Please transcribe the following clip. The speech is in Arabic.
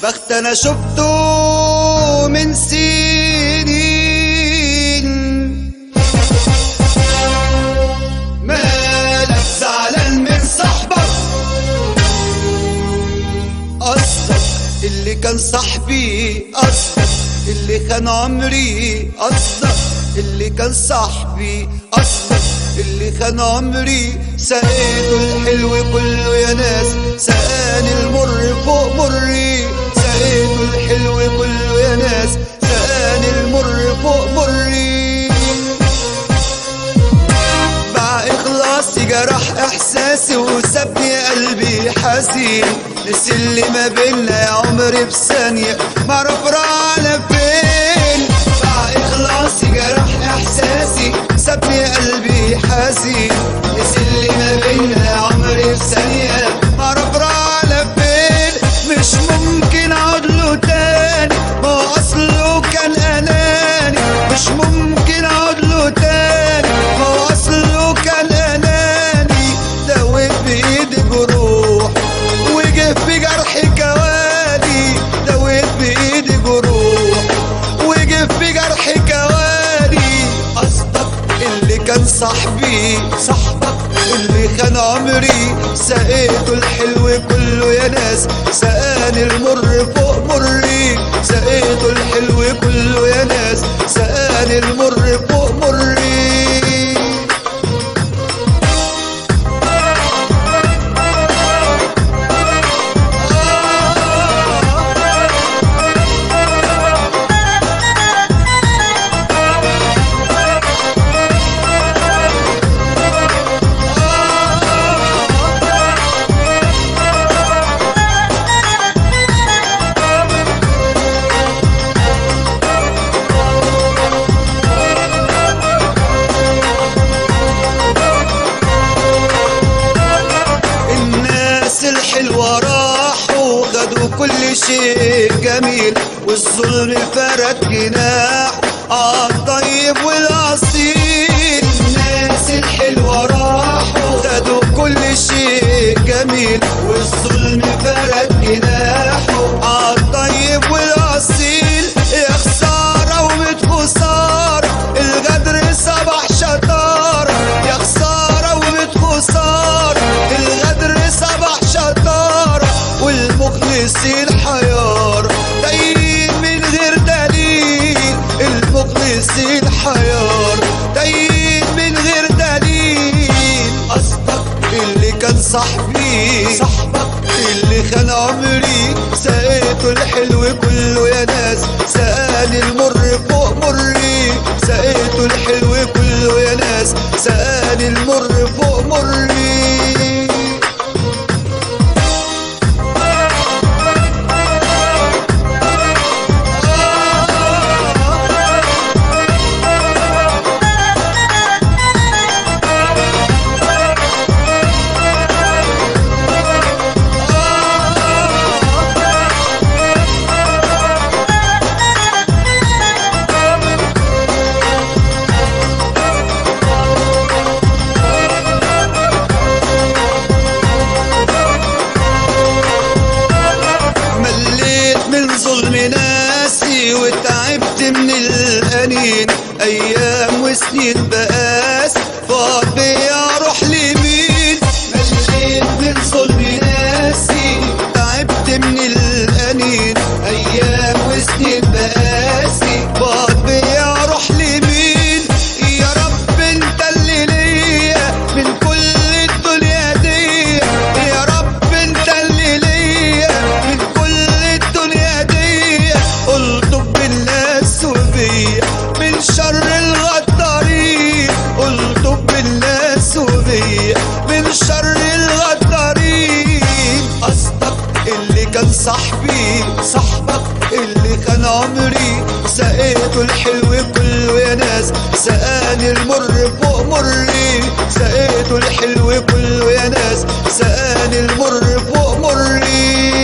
بخت انا شفته من سنين. مالك زعلان من صاحبك؟ قصدك اللي كان صاحبي، قصدك اللي كان عمري، قصدك اللي كان صاحبي، قصدك اللي كان عمري. سقيته الحلو كله يا ناس، سقاني المر فوق مري. سقيته الحلو كله يا ناس، سقاني المر فوق مري. باع إخلاصي جرح إحساسي وسابني قلبي حزين. نسي اللي ما بينا يا عمري بثانية، معرف راح على فين. باع إخلاصي جرح إحساسي سابني قلبي حزين. نسي اللي ما بينا يا عمري بثانية، معرف راح على فين. مش ممكن أعود له تاني، ما هو أصله كان أناني. مش ممكن أعود له تاني، ما هو أصله كان أناني. دويت بإيدي جروح وجه في جرحي كواني. دويت بإيدي جروح وجه في جرحي كواني. قصدك اللي كان صاحبي، صاحبك اللي كان عمري. سقيته الحلو كله يا ناس، سقاني المر فوق مري. سقيته الحلو كله يا ناس، سقاني المر فوق مري. الحلوة راحوا خدوا كل شيء جميل، والظلم فرد جناح عالطيب والأصيل. الناس الحلوة راحوا خدوا كل شيء جميل، والظلم فرد جناحه عالطيب والأصيل. يا خسارة وميت خسارة، الغدر صباح شطارة. يا خسارة وميت خسارة، الغدر صباح شطارة. والمخلصين حيارة تايهين من غير دليل. المخلصين حيارة تايهين من غير دليل. قصدك اللي كان صاحبي، صاحبك اللي كان عمري. سقيته الحلو كله يا ناس، سقاني المر فوق مري. سقيته الحلو كله يا ناس، سقاني المر فوق مري. ظلم ناسي وتعبت من الأنين. أيام وسنين بقاس فاض بيا روح لمين. مليت من ظلم ناسي تعبت من الأنين. أيام وسنين بقاسي فاض بيا روح لمين. يا رب انت اللي ليا من كل الدنيا دي. يا رب انت اللي ليا من كل الدنيا دي. الطف بالناس وبيا من شر الغدارين. الطف بالناس وبيا من شر الغدارين. قصدك اللي كان صاحبي، صاحبك اللي كان عمري. سقيته الحلو كله يا ناس، سقاني المر فوق مري. سقيته الحلو كله يا ناس، سقاني المر فوق مري.